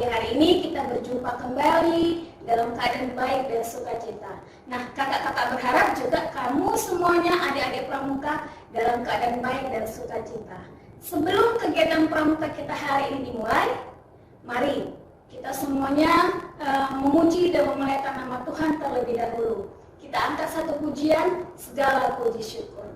pagi hari ini kita berjumpa kembali dalam keadaan baik dan sukacita. Nah, kakak-kakak berharap juga kamu semuanya adik-adik pramuka dalam keadaan baik dan sukacita. Sebelum kegiatan pramuka kita hari ini dimulai, mari kita semuanya memuji dan memuliakan nama Tuhan terlebih dahulu. Kita angkat satu pujian, segala puji syukur.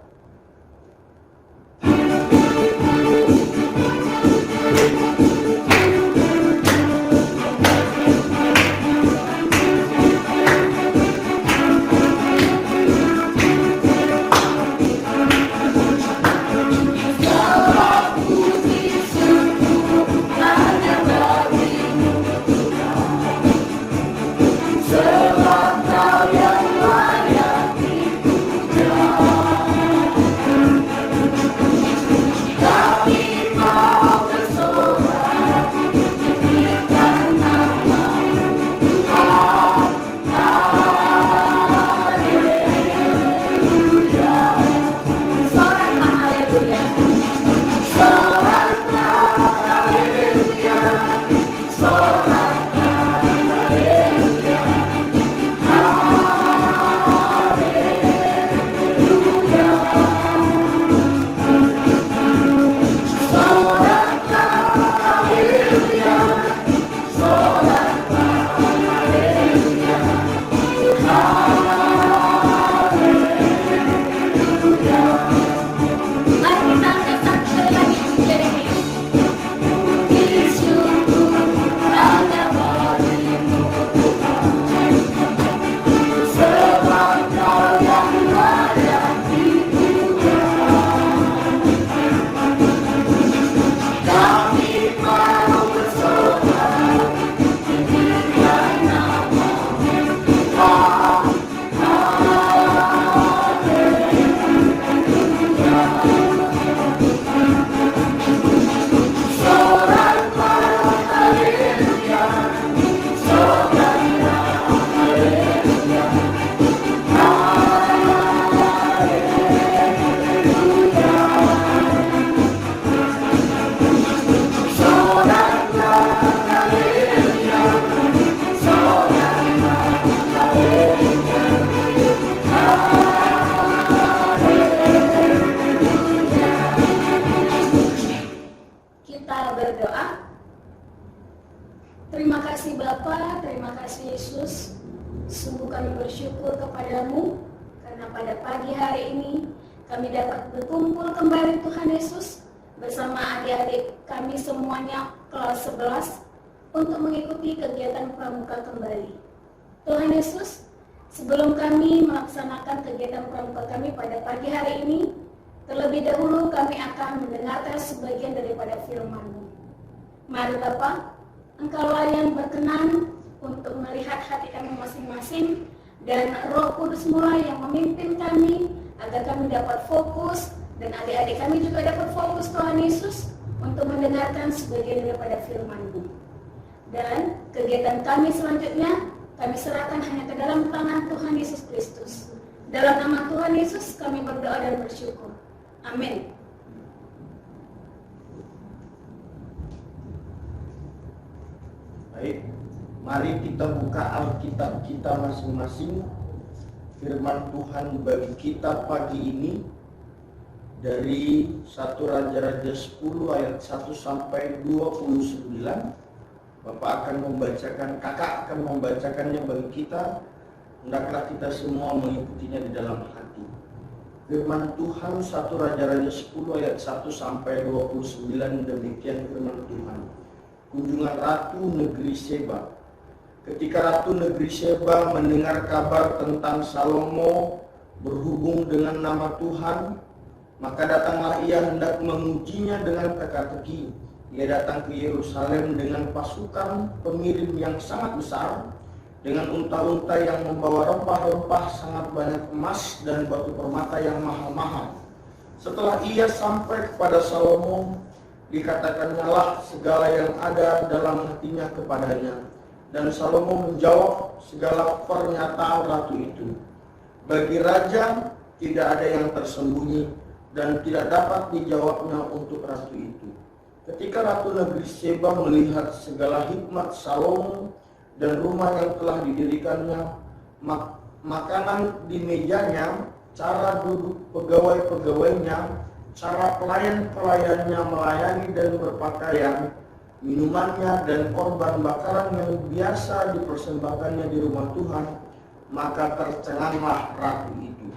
Terima kasih Bapa, terima kasih Yesus. Sungguh kami bersyukur kepadamu karena pada pagi hari ini kami dapat berkumpul kembali Tuhan Yesus bersama adik-adik kami semuanya kelas 11 untuk mengikuti kegiatan pramuka kembali. Tuhan Yesus, sebelum kami melaksanakan kegiatan pramuka kami pada pagi hari ini, terlebih dahulu kami akan mendengarkan sebagian daripada firman-Mu. Mari Bapa, Engkaulah yang berkenan untuk melihat hati kami masing-masing, dan Roh Kudus mulai yang memimpin kami agar kami dapat fokus dan adik-adik kami juga dapat fokus Tuhan Yesus untuk mendengarkan sebagian daripada firman-Mu. Dan kegiatan kami selanjutnya kami serahkan hanya ke dalam tangan Tuhan Yesus Kristus. Dalam nama Tuhan Yesus kami berdoa dan bersyukur. Amin. Baik, mari kita buka Alkitab kita masing-masing. Firman Tuhan bagi kita pagi ini dari 1 Raja-Raja 10 ayat 1 sampai 29. Bapak akan membacakan, kakak akan membacakannya bagi kita. Hendaklah kita semua mengikutinya di dalam hati. Firman Tuhan 1 Raja-Raja 10 ayat 1 sampai 29, demikian firman Tuhan. Kunjungan Ratu Negeri Seba. Ketika Ratu Negeri Seba mendengar kabar tentang Salomo berhubung dengan nama Tuhan, maka datanglah ia hendak mengujinya dengan teka-teki. Ia datang ke Yerusalem dengan pasukan pengirim yang sangat besar, dengan unta-unta yang membawa rempah-rempah sangat banyak emas dan batu permata yang mahal-mahal. Setelah ia sampai kepada Salomo, dikatakannya segala yang ada dalam hatinya kepadanya. Dan Salomo menjawab segala pernyataan ratu itu. Bagi raja tidak ada yang tersembunyi dan tidak dapat dijawabnya untuk ratu itu. Ketika Ratu Negeri Seba melihat segala hikmat Salomo dan rumah yang telah didirikannya, makanan di mejanya, cara duduk pegawai-pegawainya, cara pelayan-pelayannya melayani dan berpakaian, minumannya dan korban bakaran yang biasa dipersembahkannya di rumah Tuhan, maka tercenganglah ratu itu.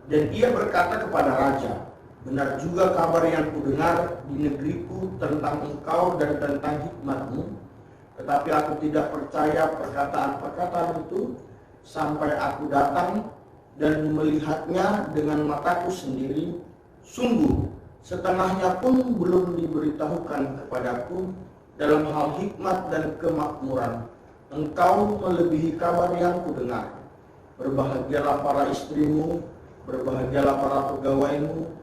Dan ia berkata kepada raja, "Benar juga kabar yang kudengar di negeriku tentang engkau dan tentang hikmatmu, tetapi aku tidak percaya perkataan-perkataan itu sampai aku datang dan melihatnya dengan mataku sendiri. Sungguh, setengahnya pun belum diberitahukan kepadaku dalam hal hikmat dan kemakmuran. Engkau melebihi kabar yang kudengar. Berbahagialah para istrimu, berbahagialah para pegawaimu,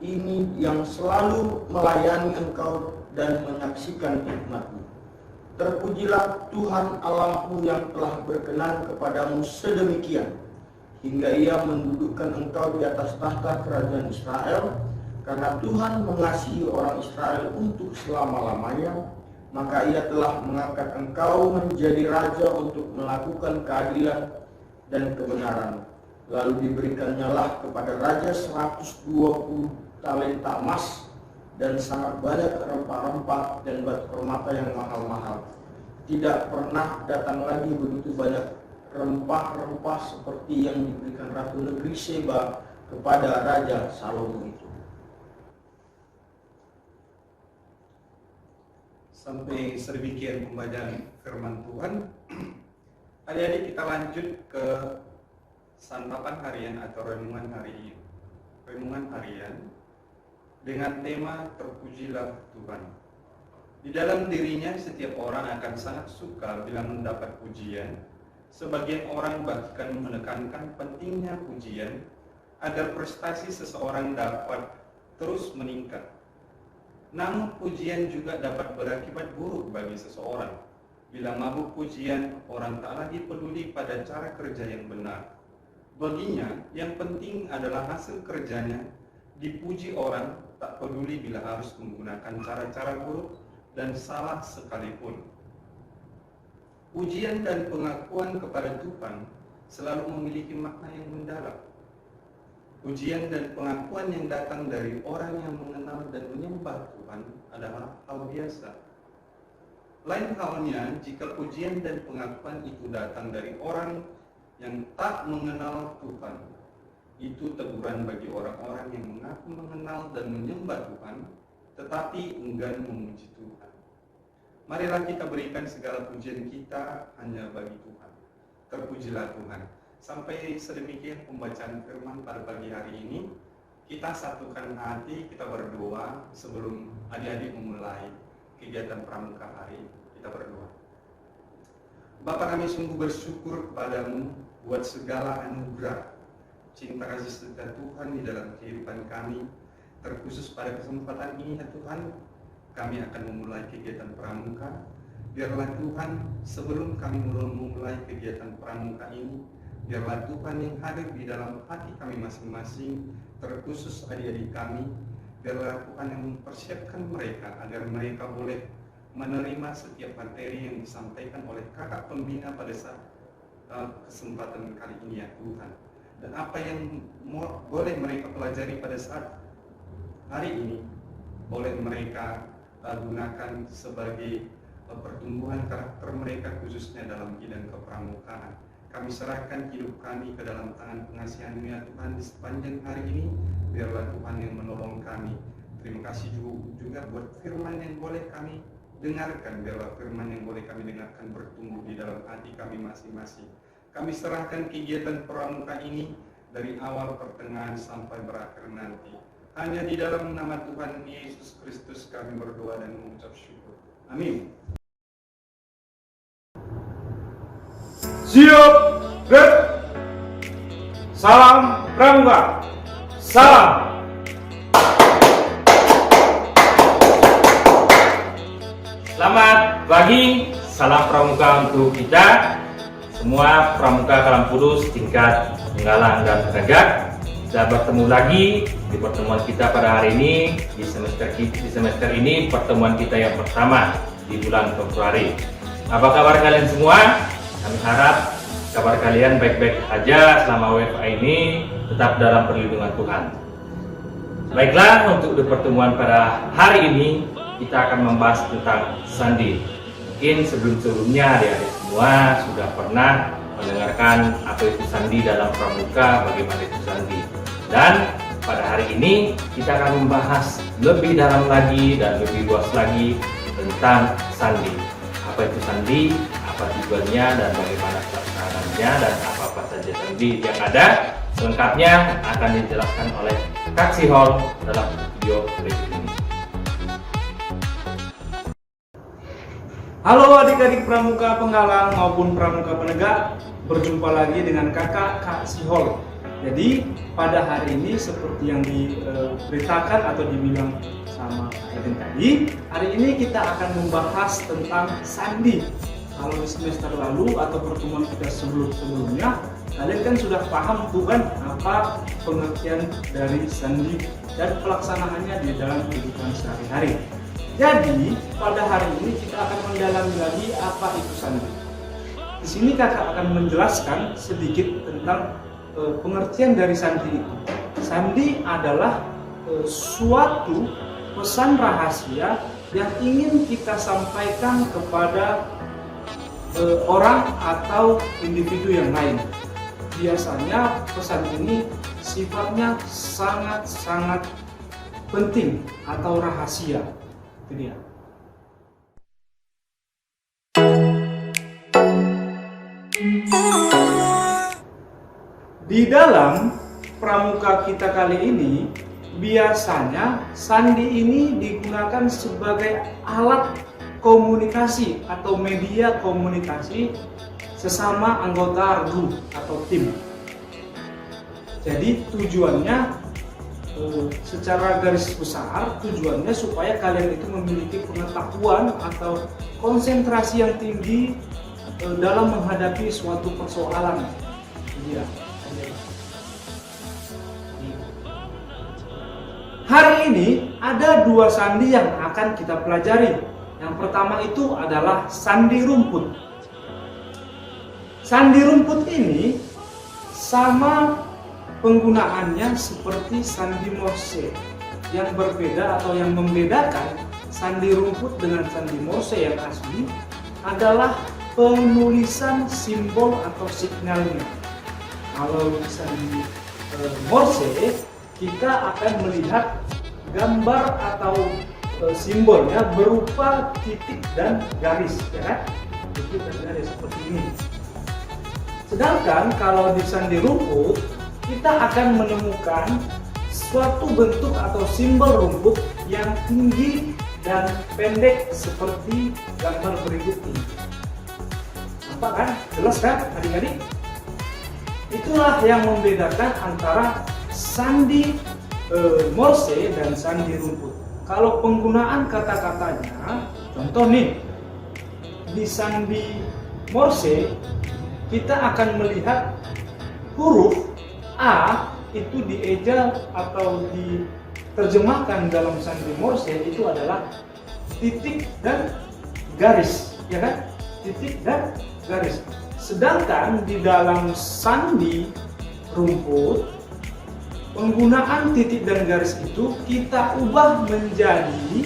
ini yang selalu melayani engkau dan menyaksikan hikmatmu. Terpujilah Tuhan Allahmu yang telah berkenan kepadamu sedemikian, hingga ia mendudukkan engkau di atas tahta kerajaan Israel. Karena Tuhan mengasihi orang Israel untuk selama-lamanya, maka ia telah mengangkat engkau menjadi raja untuk melakukan keadilan dan kebenaran. Lalu diberikannya lah kepada raja 120 talenta emas dan sangat banyak rempah-rempah dan batu permata yang mahal-mahal. Tidak pernah datang lagi begitu banyak rempah-rempah seperti yang diberikan Ratu Negeri Seba kepada Raja Salomo itu. Sampai sedemikian pembacaan firman Tuhan. Adik-adik, kita lanjut ke santapan harian atau renungan harian dengan tema terpujilah Tuhan. Di dalam dirinya setiap orang akan sangat suka bila mendapat pujian. Sebagian orang bahkan menekankan pentingnya pujian agar prestasi seseorang dapat terus meningkat. Namun pujian juga dapat berakibat buruk bagi seseorang. Bila mabuk pujian, orang tak lagi peduli pada cara kerja yang benar. Baginya, yang penting adalah hasil kerjanya. Dipuji orang, tak peduli bila harus menggunakan cara-cara buruk dan salah sekalipun. Pujian dan pengakuan kepada Tuhan selalu memiliki makna yang mendalam. Pujian dan pengakuan yang datang dari orang yang mengenal dan menyembah Tuhan adalah hal biasa. Lain halnya jika pujian dan pengakuan itu datang dari orang yang tak mengenal Tuhan. Itu teguran bagi orang-orang yang mengaku mengenal dan menyembah Tuhan, tetapi enggan memuji Tuhan. Marilah kita berikan segala pujian kita hanya bagi Tuhan. Terpujilah Tuhan. Sampai sedemikian pembacaan firman pada pagi hari ini. Kita satukan hati, kita berdoa sebelum adik-adik memulai kegiatan pramuka hari ini. Kita berdoa. Bapa, kami sungguh bersyukur kepadamu buat segala anugerah, cinta kasih setia Tuhan di dalam kehidupan kami. Terkhusus pada kesempatan ini ya Tuhan, kami akan memulai kegiatan pramuka. Biarlah Tuhan, sebelum kami memulai kegiatan pramuka ini, biarlah Tuhan yang hadir di dalam hati kami masing-masing, terkhusus adik-adik kami. Biarlah Tuhan yang mempersiapkan mereka agar mereka boleh menerima setiap materi yang disampaikan oleh kakak pembina pada saat kesempatan kali ini ya Tuhan. Dan apa yang boleh mereka pelajari pada saat hari ini, boleh mereka gunakan sebagai pertumbuhan karakter mereka khususnya dalam bidang kepramukaan. Kami serahkan hidup kami ke dalam tangan pengasihan-Mu ya Tuhan di sepanjang hari ini. Biarlah Tuhan yang menolong kami. Terima kasih juga buat firman yang boleh kami dengarkan. Biarlah firman yang boleh kami dengarkan bertumbuh di dalam hati kami masing-masing. Kami serahkan kegiatan pramuka ini dari awal, pertengahan sampai berakhir nanti. Hanya di dalam nama Tuhan Yesus Kristus kami berdoa dan mengucap syukur. Amin. Siap, gerak. Salam pramuka. Salam. Selamat pagi, salam pramuka untuk kita semua pramuka Kalam Kudus tingkat penggalang dan tegak. Kita bertemu lagi di pertemuan kita pada hari ini di semester ini pertemuan kita yang pertama di bulan Februari. Apa kabar kalian semua? Kami harap kabar kalian baik-baik aja selama WFA ini, tetap dalam perlindungan Tuhan. Baiklah, untuk di pertemuan pada hari ini kita akan membahas tentang sandi. Mungkin sebelum-sebelumnya adik-adik semua sudah pernah mendengarkan apa itu sandi dalam pramuka, bagaimana itu sandi. Dan pada hari ini kita akan membahas lebih dalam lagi dan lebih luas lagi tentang sandi. Apa itu sandi, apa tujuannya, dan bagaimana pelaksanaannya, dan apa-apa saja sandi yang ada. Selengkapnya akan dijelaskan oleh Kak Sihol dalam video berikut ini. Halo adik-adik pramuka penggalang maupun pramuka penegak, berjumpa lagi dengan kakak Kak Sihol. Jadi pada hari ini seperti yang diberitakan atau dibilang sama Kak Eden tadi, hari ini kita akan membahas tentang sandi. Kalau di semester lalu atau pertemuan kita sebelumnya, kalian kan sudah paham tuh kan apa pengertian dari sandi dan pelaksanaannya di dalam kehidupan sehari-hari. Jadi pada hari ini kita akan mendalami lagi apa itu sandi. Di sini kakak akan menjelaskan sedikit tentang pengertian dari sandi itu. Sandi adalah suatu pesan rahasia yang ingin kita sampaikan kepada orang atau individu yang lain. Biasanya pesan ini sifatnya sangat-sangat penting atau rahasia. Itu dia. Di dalam pramuka kita kali ini, biasanya sandi ini digunakan sebagai alat komunikasi atau media komunikasi sesama anggota regu atau tim. Jadi tujuannya secara garis besar, tujuannya supaya kalian itu memiliki pengetahuan atau konsentrasi yang tinggi dalam menghadapi suatu persoalan. Iya. Hari ini ada dua sandi yang akan kita pelajari. Yang pertama itu adalah sandi rumput. Sandi rumput ini sama penggunaannya seperti sandi Morse. Yang berbeda atau yang membedakan sandi rumput dengan sandi Morse yang asli adalah penulisan simbol atau signalnya. Kalau di sandi Morse, kita akan melihat gambar atau simbolnya berupa titik dan garis, ya kan? Titik dan garis seperti ini. Sedangkan kalau di sandi rumput, kita akan menemukan suatu bentuk atau simbol rumput yang tinggi dan pendek seperti gambar berikut ini. Nampak kan? Jelas kan adik-adik? Itulah yang membedakan antara sandi Morse dan sandi rumput. Kalau penggunaan kata-katanya, contoh nih, di sandi Morse kita akan melihat huruf A itu dieja atau diterjemahkan dalam sandi Morse itu adalah titik dan garis, ya kan? Titik dan garis. Sedangkan di dalam sandi rumput, penggunaan titik dan garis itu kita ubah menjadi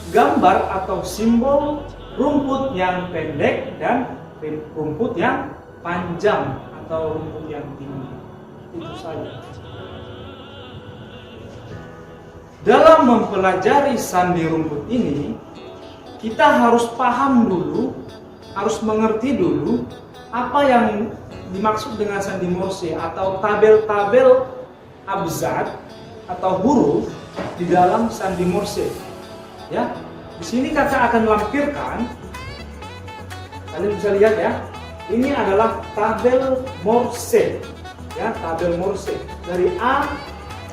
gambar atau simbol rumput yang pendek dan rumput yang panjang atau rumput yang tinggi. Itu saja. Dalam mempelajari sandi rumput ini, kita harus paham dulu, harus mengerti dulu apa yang dimaksud dengan sandi Morse atau tabel-tabel abjad atau huruf di dalam sandi Morse. Ya, di sini kakak akan lampirkan. Kalian bisa lihat ya. Ini adalah tabel Morse. Ya, tabel Morse dari A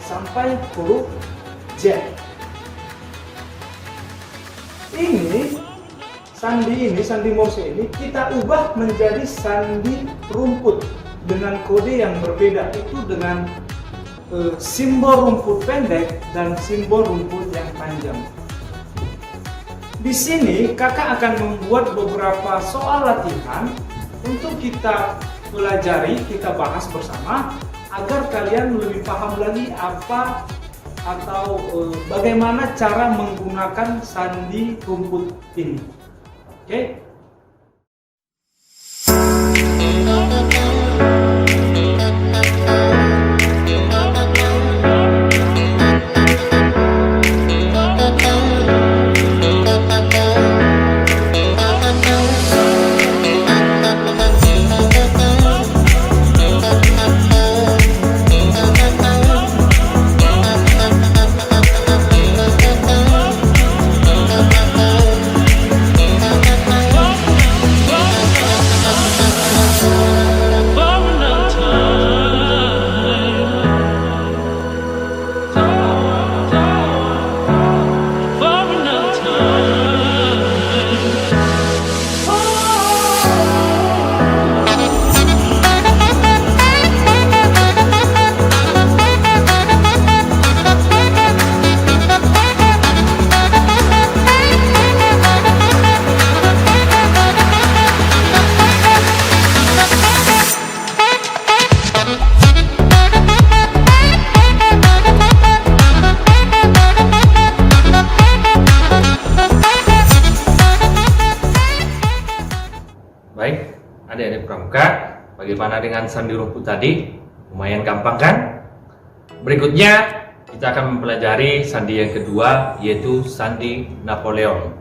sampai huruf Z. Sandi Morse ini kita ubah menjadi sandi rumput dengan kode yang berbeda, itu dengan simbol rumput pendek dan simbol rumput yang panjang. Di sini kakak akan membuat beberapa soal latihan untuk kita pelajari, kita bahas bersama agar kalian lebih paham lagi apa atau bagaimana cara menggunakan sandi rumput ini. Oke? Baik, adik-adik pramuka, bagaimana dengan sandi rumput tadi? Lumayan gampang kan? Berikutnya kita akan mempelajari sandi yang kedua, yaitu sandi Napoleon.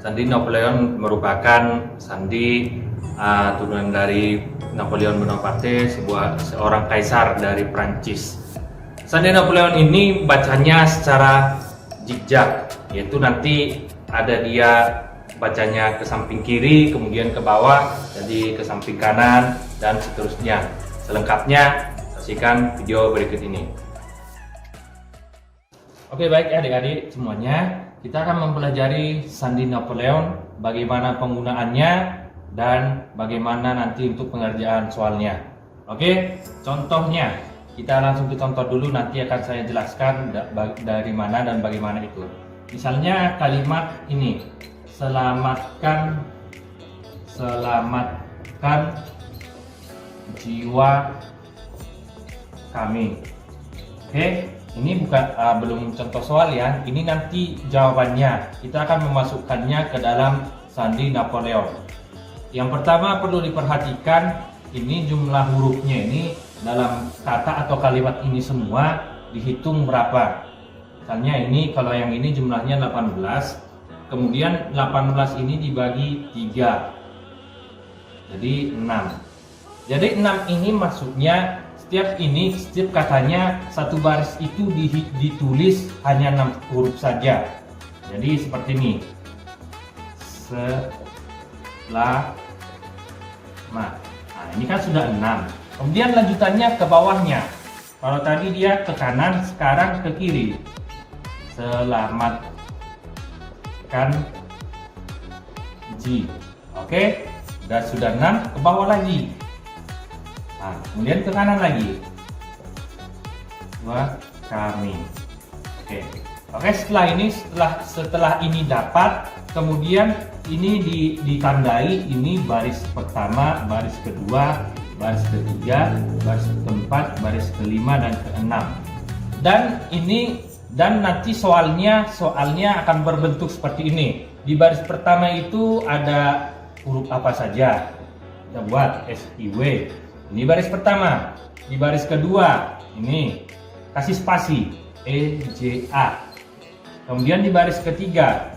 Sandi Napoleon merupakan sandi turunan dari Napoleon Bonaparte, seorang kaisar dari Prancis. Sandi Napoleon ini bacanya secara zigzag, yaitu nanti ada dia bacanya ke samping kiri, kemudian ke bawah, jadi ke samping kanan, dan seterusnya. Selengkapnya saksikan video berikut ini. Oke, baik adik-adik semuanya, kita akan mempelajari sandi Napoleon, bagaimana penggunaannya dan bagaimana nanti untuk pengerjaan soalnya. Oke, contohnya kita langsung ke contoh dulu, nanti akan saya jelaskan dari mana dan bagaimana itu. Misalnya kalimat ini, selamatkan jiwa kami. Oke, ini bukan belum contoh soal ya. Ini nanti jawabannya. Kita akan memasukkannya ke dalam sandi Napoleon. Yang pertama perlu diperhatikan ini jumlah hurufnya ini dalam kata atau kalimat ini semua dihitung berapa. Misalnya ini kalau yang ini jumlahnya 18. Kemudian 18 ini dibagi 3, jadi 6. Jadi 6 ini maksudnya setiap katanya satu baris itu ditulis hanya 6 huruf saja. Jadi seperti ini. Nah, ini kan sudah 6. Kemudian lanjutannya ke bawahnya. Kalau tadi dia ke kanan, sekarang ke kiri. Selamatkan Ji. Oke, sudah 6, ke bawah lagi. Nah, kemudian ke kanan lagi. Kami. Oke, setelah ini dapat, kemudian ini ditandai, ini baris pertama, baris kedua, baris ketiga, baris keempat, baris kelima dan keenam. Dan nanti soalnya akan berbentuk seperti ini. Di baris pertama itu ada huruf apa saja. Kita buat SIW. Ini baris pertama. Di baris kedua ini kasih spasi EJA. Kemudian di baris ketiga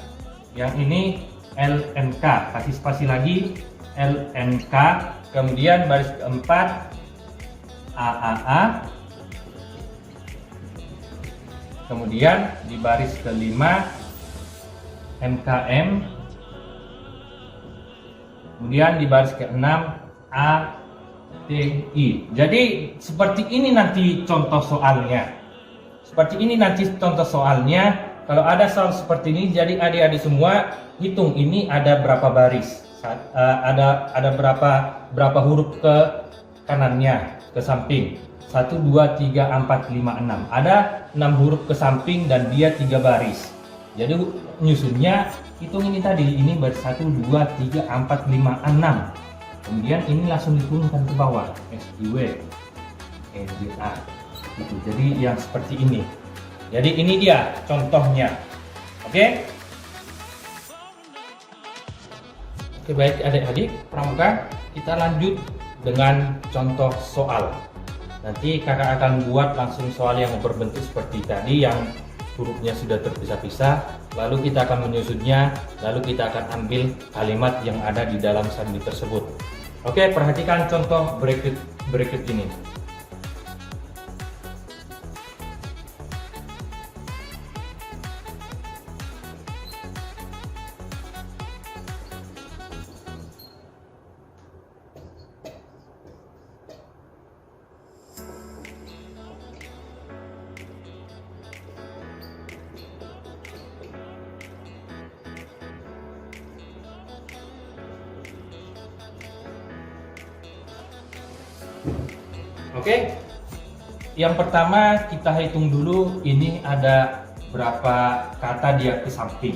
yang ini LNK, kasih spasi lagi LNK. Kemudian baris keempat AAA. Kemudian di baris kelima MKM. Kemudian di baris keenam ATI. Jadi seperti ini nanti contoh soalnya. Kalau ada soal seperti ini, jadi adik-adik semua hitung ini ada berapa baris, ada berapa huruf ke kanannya, ke samping. 1, 2, 3, 4, 5, 6. Ada 6 huruf ke samping dan dia 3 baris. Jadi nyusunnya hitung ini tadi, ini baris 1, 2, 3, 4, 5, 6. Kemudian ini langsung diturunkan ke bawah, SIW, NJA. Gitu. Jadi yang seperti ini. Jadi ini dia contohnya. Oke? Oke, baik adik-adik pramuka, kita lanjut dengan contoh soal. Nanti kakak akan buat langsung soal yang berbentuk seperti tadi, yang hurufnya sudah terpisah-pisah, lalu kita akan menyusunnya, lalu kita akan ambil kalimat yang ada di dalam sandi tersebut. Oke, perhatikan contoh berikut ini. Oke, yang pertama kita hitung dulu ini ada berapa kata dia ke samping.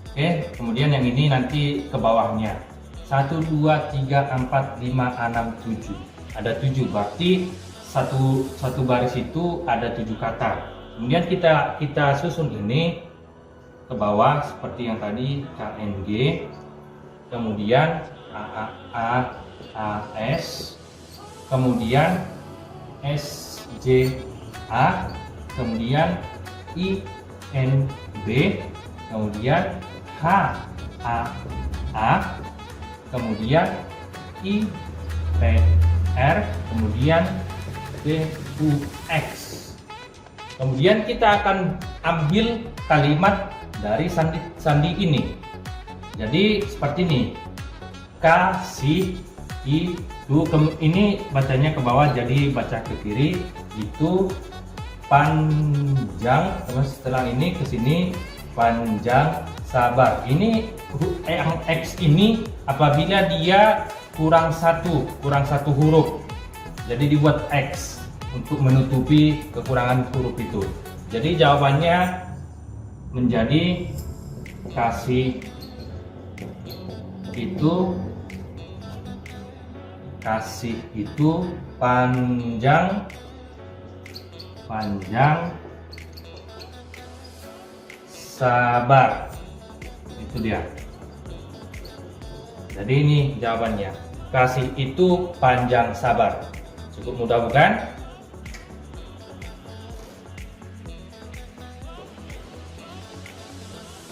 Oke, kemudian yang ini nanti ke bawahnya. 1, 2, 3, 4, 5, 6, 7. Ada 7, berarti satu baris itu ada 7 kata. Kemudian kita susun ini ke bawah seperti yang tadi, KNG, kemudian AS, kemudian SJA, kemudian INB, kemudian HAA, kemudian IPR, kemudian BUX. Kemudian kita akan ambil kalimat dari sandi ini. Jadi seperti ini, kasih itu, ini bacanya ke bawah, jadi baca ke kiri, itu panjang, terus setelah ini ke sini panjang sabar. Ini yang X ini apabila dia kurang satu huruf, jadi dibuat X untuk menutupi kekurangan huruf itu. Jadi jawabannya menjadi kasih itu panjang sabar. Itu dia. Jadi ini jawabannya. Kasih itu panjang sabar. Cukup mudah bukan?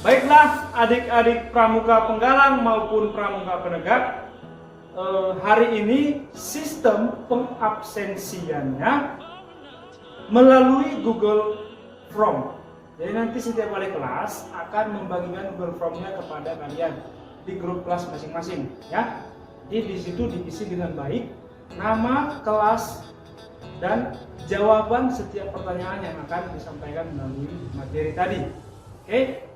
Baiklah adik-adik pramuka penggalang maupun pramuka penegak, hari ini sistem pengabsensiannya melalui Google Form. Jadi nanti setiap wali kelas akan membagikan Google Form-nya kepada kalian di grup kelas masing-masing, ya. Jadi di situ diisi dengan baik nama kelas dan jawaban setiap pertanyaan yang akan disampaikan melalui materi tadi. Oke?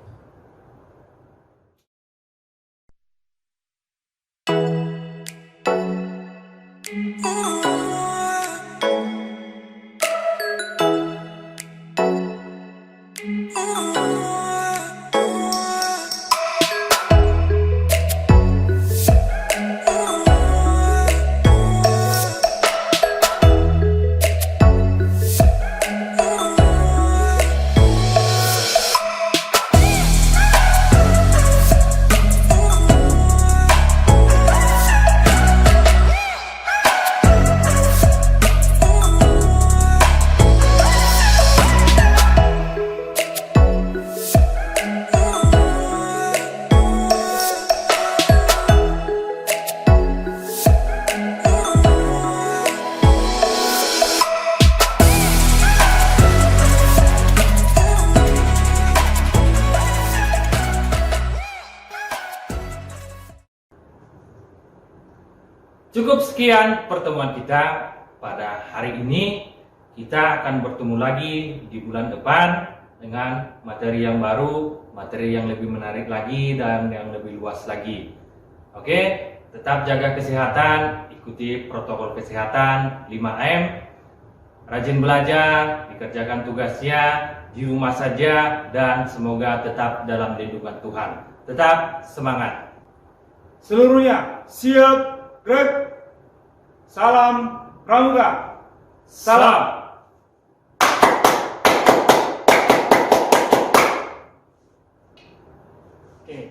Cukup sekian pertemuan kita pada hari ini. Kita akan bertemu lagi di bulan depan dengan materi yang baru, materi yang lebih menarik lagi dan yang lebih luas lagi. Oke, tetap jaga kesehatan, ikuti protokol kesehatan 5M, rajin belajar, dikerjakan tugasnya di rumah saja, dan semoga tetap dalam lindungan Tuhan. Tetap semangat. Seluruhnya siap, gerak. Salam Pramuka. Salam. Oke.